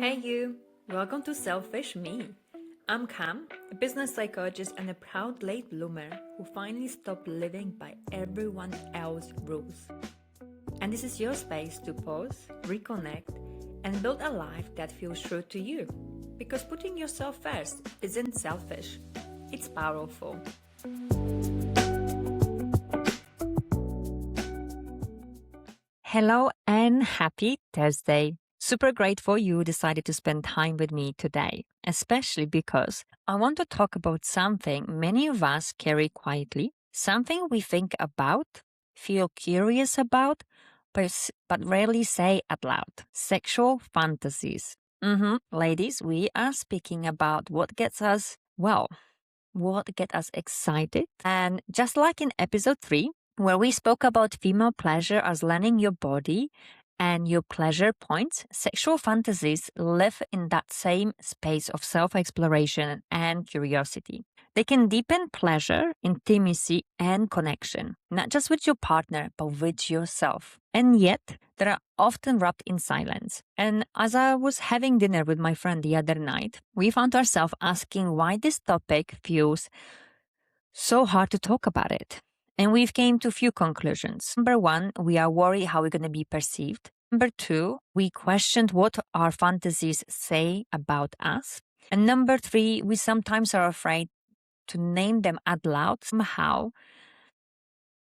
Hey you, welcome to Selfish Me. I'm Cam, a business psychologist and a proud late bloomer who finally stopped living by everyone else's rules. And this is your space to pause, reconnect, and build a life that feels true to you. Because putting yourself first isn't selfish, it's powerful. Hello and happy Thursday. Super grateful you decided to spend time with me today, especially because I want to talk about something many of us carry quietly, something we think about, feel curious about, but rarely say out loud. Sexual fantasies. Ladies, we are speaking about what gets us excited. And just like in episode 3, where we spoke about female pleasure as learning your body and your pleasure points, sexual fantasies live in that same space of self-exploration and curiosity. They can deepen pleasure, intimacy, and connection, not just with your partner, but with yourself. And yet, they are often wrapped in silence. And as I was having dinner with my friend the other night, we found ourselves asking why this topic feels so hard to talk about it. And we've came to a few conclusions. Number 1, we are worried how we're going to be perceived. Number 2, we questioned what our fantasies say about us. And number 3, we sometimes are afraid to name them out loud. Somehow,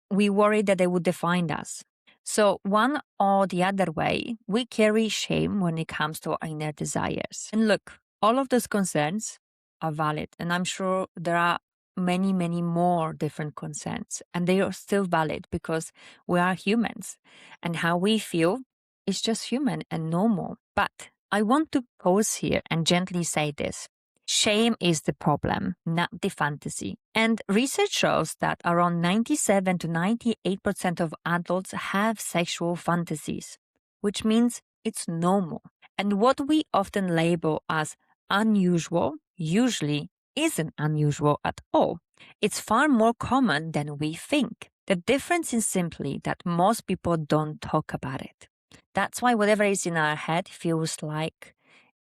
we worry that they would define us. So one or the other way, we carry shame when it comes to our inner desires. And look, all of those concerns are valid. And I'm sure there are many, many more different concerns. And they are still valid because we are humans. And how we feel is just human and normal. But I want to pause here and gently say this. Shame is the problem, not the fantasy. And research shows that around 97 to 98% of adults have sexual fantasies, which means it's normal. And what we often label as unusual usually isn't unusual at all. It's far more common than we think. The difference is simply that most people don't talk about it. That's why whatever is in our head feels like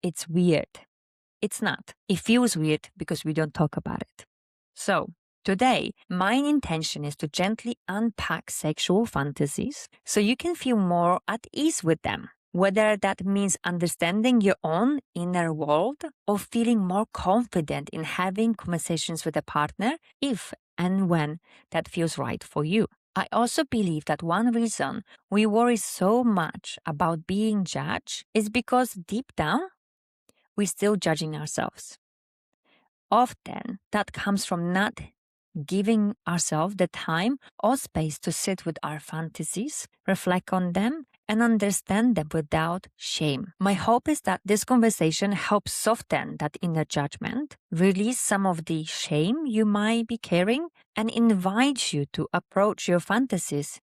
it's weird. It's not. It feels weird because we don't talk about it. So, today, my intention is to gently unpack sexual fantasies so you can feel more at ease with them. Whether that means understanding your own inner world or feeling more confident in having conversations with a partner if and when that feels right for you. I also believe that one reason we worry so much about being judged is because deep down, we're still judging ourselves. Often, that comes from not giving ourselves the time or space to sit with our fantasies, reflect on them, and understand them without shame. My hope is that this conversation helps soften that inner judgment, release some of the shame you might be carrying, and invite you to approach your fantasies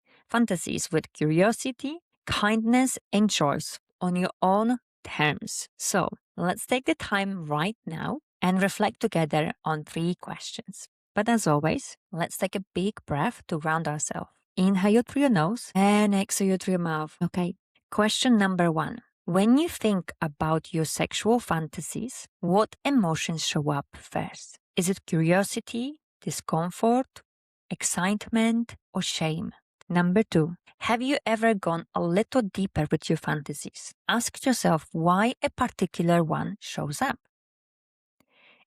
with curiosity, kindness, and choice on your own terms. So, let's take the time right now and reflect together on 3 questions. But as always, let's take a big breath to ground ourselves. Inhale through your nose and exhale through your mouth. Okay. Question number 1. When you think about your sexual fantasies, what emotions show up first? Is it curiosity, discomfort, excitement, or shame? Number 2, have you ever gone a little deeper with your fantasies? Ask yourself why a particular one shows up.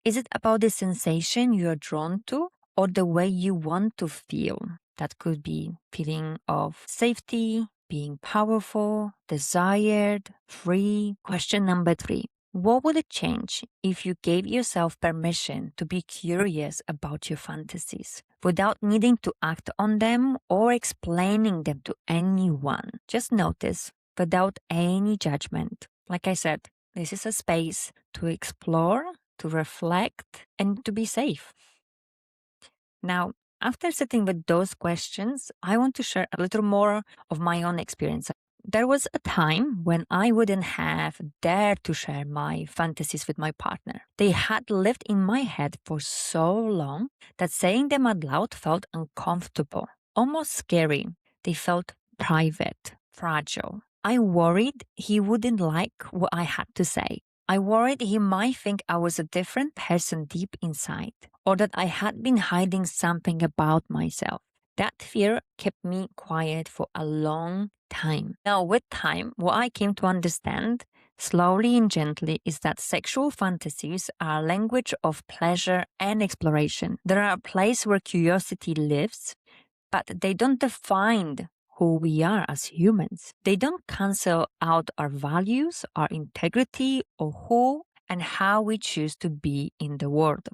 Is it about the sensation you are drawn to or the way you want to feel? That could be feeling of safety, being powerful, desired, free. Question number 3. What would it change if you gave yourself permission to be curious about your fantasies without needing to act on them or explaining them to anyone? Just notice without any judgment. Like I said, this is a space to explore, to reflect, and to be safe. Now, after sitting with those questions, I want to share a little more of my own experience. There was a time when I wouldn't have dared to share my fantasies with my partner. They had lived in my head for so long that saying them out loud felt uncomfortable, almost scary. They felt private, fragile. I worried he wouldn't like what I had to say. I worried he might think I was a different person deep inside, or that I had been hiding something about myself. That fear kept me quiet for a long time. Now, with time, what I came to understand, slowly and gently, is that sexual fantasies are a language of pleasure and exploration. They are a place where curiosity lives, but they don't define who we are as humans. They don't cancel out our values, our integrity, or who and how we choose to be in the world.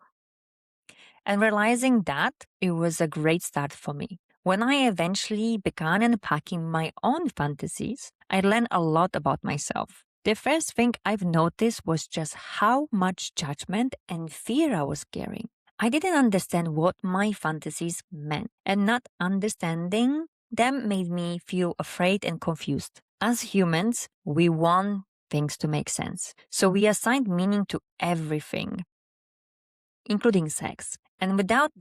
And realizing that, it was a great start for me. When I eventually began unpacking my own fantasies, I learned a lot about myself. The first thing I've noticed was just how much judgment and fear I was carrying. I didn't understand what my fantasies meant, and not understanding them made me feel afraid and confused. As humans, we want things to make sense. So we assign meaning to everything, including sex. And without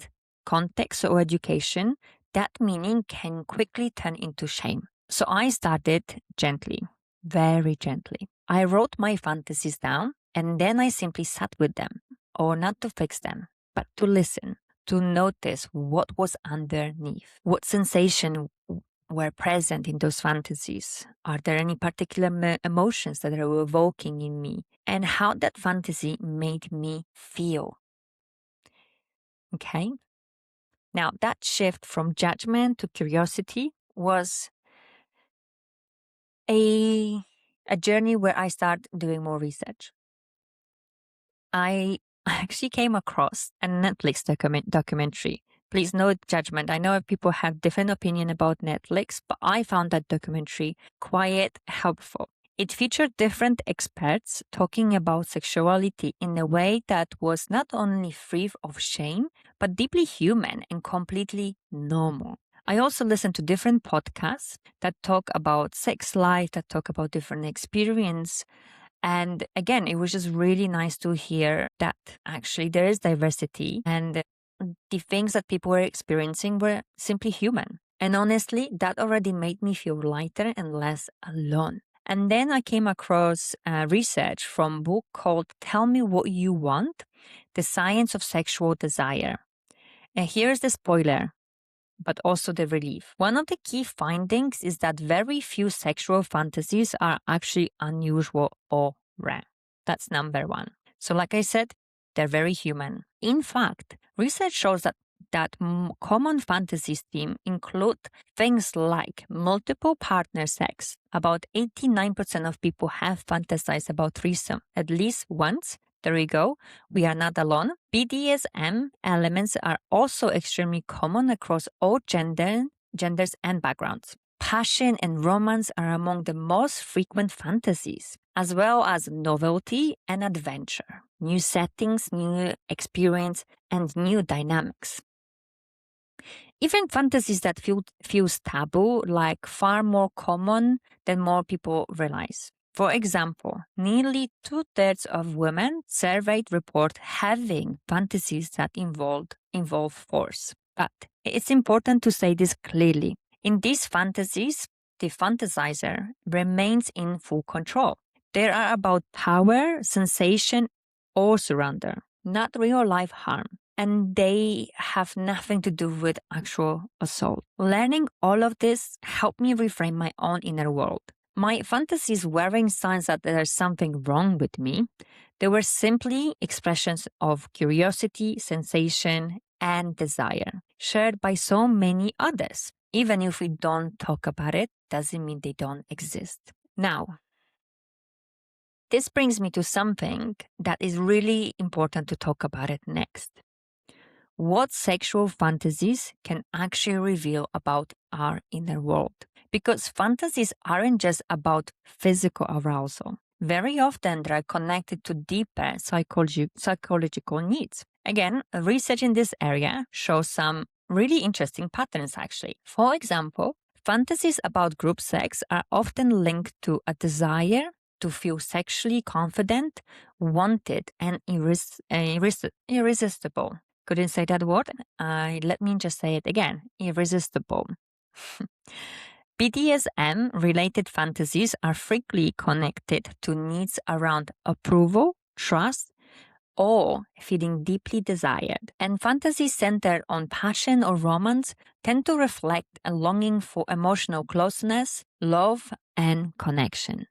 context or education, that meaning can quickly turn into shame. So I started gently, very gently. I wrote my fantasies down and then I simply sat with them, or not to fix them, but to listen, to notice what was underneath, what sensation were present in those fantasies. Are there any particular emotions that are evoking in me? And how that fantasy made me feel. Okay. Now, that shift from judgment to curiosity was a journey where I started doing more research. I actually came across a Netflix documentary. Please, no judgment. I know people have different opinion about Netflix, but I found that documentary quite helpful. It featured different experts talking about sexuality in a way that was not only free of shame, but deeply human and completely normal. I also listened to different podcasts that talk about sex life, that talk about different experience. And again, it was just really nice to hear that actually there is diversity and the things that people were experiencing were simply human. And honestly, that already made me feel lighter and less alone. And then I came across research from a book called Tell Me What You Want, The Science of Sexual Desire. And here's the spoiler, but also the relief. One of the key findings is that very few sexual fantasies are actually unusual or rare. That's number one. So like I said, they're very human. In fact, research shows that common fantasies theme include things like multiple partner sex. About 89% of people have fantasized about threesome at least once. There we go. We are not alone. BDSM elements are also extremely common across all genders and backgrounds. Passion and romance are among the most frequent fantasies, as well as novelty and adventure, new settings, new experience, and new dynamics. Even fantasies that feels taboo, like far more common than more people realize. For example, nearly 2/3 of women surveyed report having fantasies that involve force. But it's important to say this clearly. In these fantasies, the fantasizer remains in full control. They are about power, sensation, or surrender, not real life harm. And they have nothing to do with actual assault. Learning all of this helped me reframe my own inner world. My fantasies weren't signs that there's something wrong with me. They were simply expressions of curiosity, sensation, and desire, shared by so many others. Even if we don't talk about it, doesn't mean they don't exist. Now, this brings me to something that is really important to talk about it next. What sexual fantasies can actually reveal about our inner world. Because fantasies aren't just about physical arousal. Very often they are connected to deeper psychological needs. Again, research in this area shows some really interesting patterns actually. For example, fantasies about group sex are often linked to a desire to feel sexually confident, wanted, and irresistible. Couldn't say that word. Let me just say it again. Irresistible. BDSM-related fantasies are frequently connected to needs around approval, trust, or feeling deeply desired. And fantasies centered on passion or romance tend to reflect a longing for emotional closeness, love, and connection.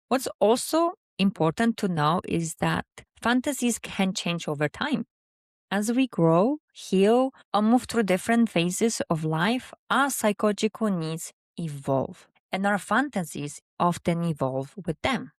What's also important to know is that fantasies can change over time. As we grow, heal, or move through different phases of life, our psychological needs evolve, and our fantasies often evolve with them.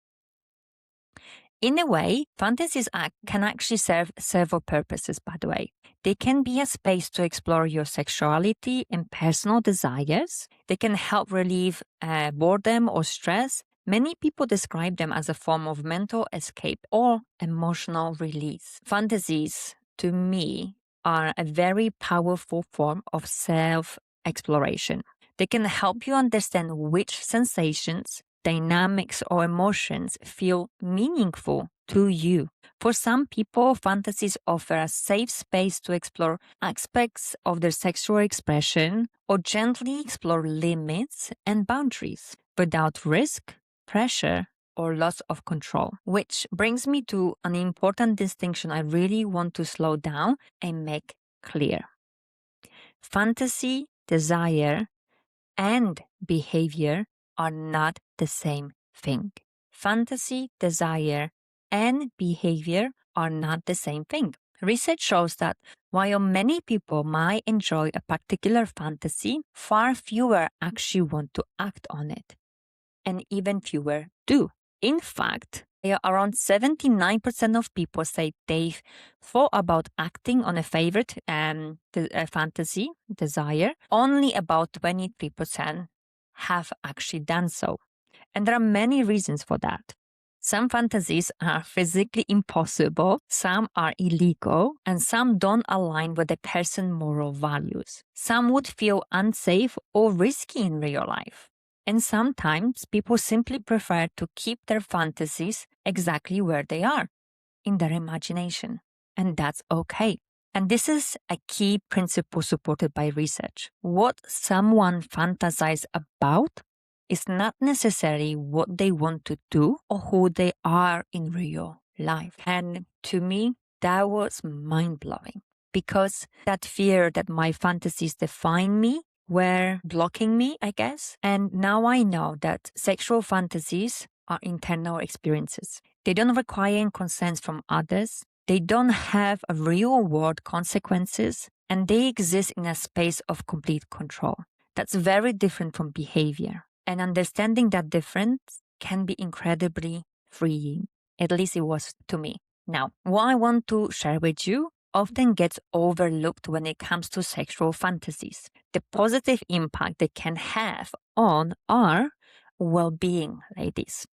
In a way, fantasies can actually serve several purposes, by the way. They can be a space to explore your sexuality and personal desires. They can help relieve boredom or stress. Many people describe them as a form of mental escape or emotional release. Fantasies, to me, are a very powerful form of self-exploration. They can help you understand which sensations, dynamics, or emotions feel meaningful to you. For some people, fantasies offer a safe space to explore aspects of their sexual expression or gently explore limits and boundaries without risk, pressure, or loss of control. Which brings me to an important distinction I really want to slow down and make clear. Fantasy, desire, and behavior are not the same thing. Fantasy, desire, and behavior are not the same thing. Research shows that while many people might enjoy a particular fantasy, far fewer actually want to act on it, and even fewer do. In fact, around 79% of people say they've thought about acting on a favorite fantasy, desire. Only about 23% have actually done so. And there are many reasons for that. Some fantasies are physically impossible, some are illegal, and some don't align with a person's moral values. Some would feel unsafe or risky in real life. And sometimes people simply prefer to keep their fantasies exactly where they are, in their imagination. And that's okay. And this is a key principle supported by research. What someone fantasizes about is not necessarily what they want to do or who they are in real life. And to me, that was mind-blowing, because that fear that my fantasies define me were blocking me, I guess. And now I know that sexual fantasies are internal experiences. They don't require consent from others. They don't have a real-world consequences, and they exist in a space of complete control. That's very different from behavior. And understanding that difference can be incredibly freeing. At least it was to me. Now, what I want to share with you often gets overlooked when it comes to sexual fantasies. The positive impact they can have on our well-being, ladies.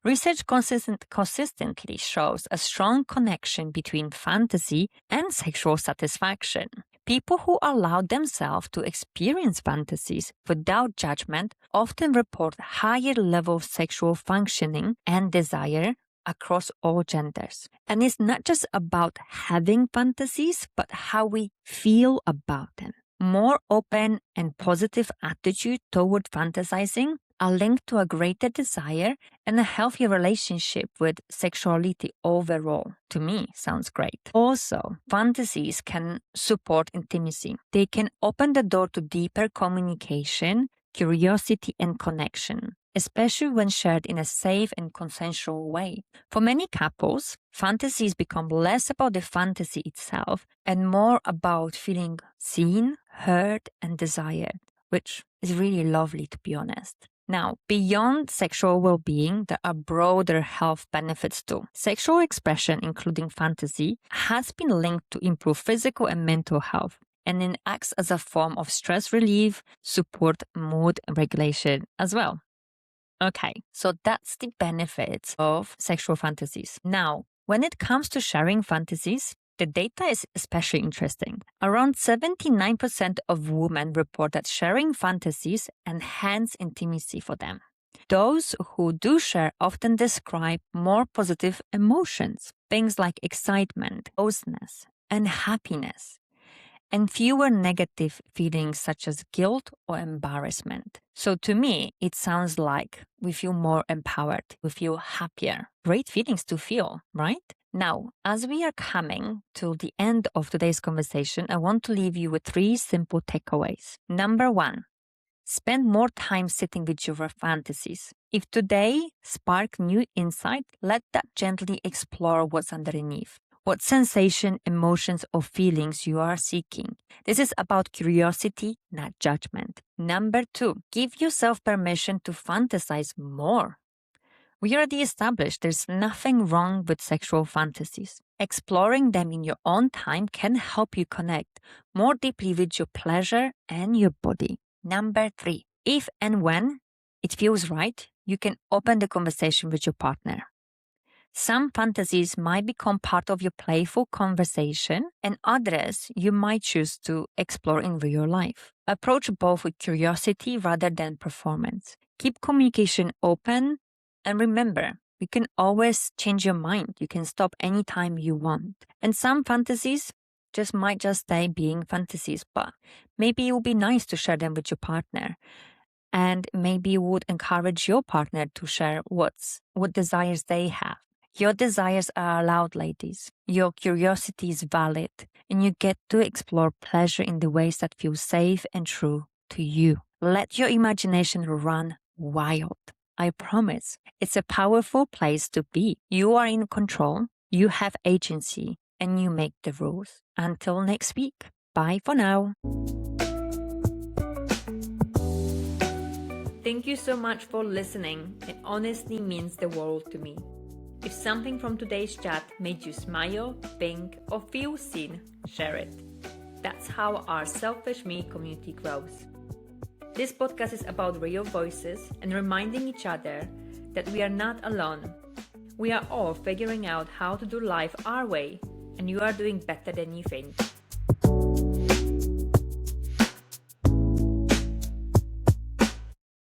Research consistently shows a strong connection between fantasy and sexual satisfaction. People who allow themselves to experience fantasies without judgment often report higher level of sexual functioning and desire across all genders. And it's not just about having fantasies, but how we feel about them. More open and positive attitude toward fantasizing are linked to a greater desire and a healthier relationship with sexuality overall. To me, sounds great. Also, fantasies can support intimacy. They can open the door to deeper communication, curiosity, and connection, especially when shared in a safe and consensual way. For many couples, fantasies become less about the fantasy itself and more about feeling seen, heard, and desired, which is really lovely, to be honest. Now, beyond sexual well-being, there are broader health benefits too. Sexual expression, including fantasy, has been linked to improve physical and mental health, and it acts as a form of stress relief, support mood regulation as well. Okay, so that's the benefits of sexual fantasies. Now, when it comes to sharing fantasies, the data is especially interesting. Around 79% of women report that sharing fantasies enhance intimacy for them. Those who do share often describe more positive emotions, things like excitement, closeness, and happiness. and fewer negative feelings such as guilt or embarrassment. So to me, it sounds like we feel more empowered, we feel happier. Great feelings to feel, right? Now, as we are coming to the end of today's conversation, I want to leave you with 3 simple takeaways. Number 1, spend more time sitting with your fantasies. If today sparked new insight, let that gently explore what's underneath. What sensation, emotions, or feelings you are seeking. This is about curiosity, not judgment. Number 2, give yourself permission to fantasize more. We already established there's nothing wrong with sexual fantasies. Exploring them in your own time can help you connect more deeply with your pleasure and your body. Number 3, if and when it feels right, you can open the conversation with your partner. Some fantasies might become part of your playful conversation, and others you might choose to explore in real life. Approach both with curiosity rather than performance. Keep communication open, and remember, you can always change your mind. You can stop anytime you want. And some fantasies might just stay being fantasies, but maybe it would be nice to share them with your partner. And maybe you would encourage your partner to share what desires they have. Your desires are allowed, ladies. Your curiosity is valid, and you get to explore pleasure in the ways that feel safe and true to you. Let your imagination run wild. I promise. It's a powerful place to be. You are in control, you have agency, and you make the rules. Until next week. Bye for now. Thank you so much for listening. It honestly means the world to me. If something from today's chat made you smile, think, or feel seen, share it. That's how our Selfish Me community grows. This podcast is about real voices and reminding each other that we are not alone. We are all figuring out how to do life our way, and you are doing better than you think.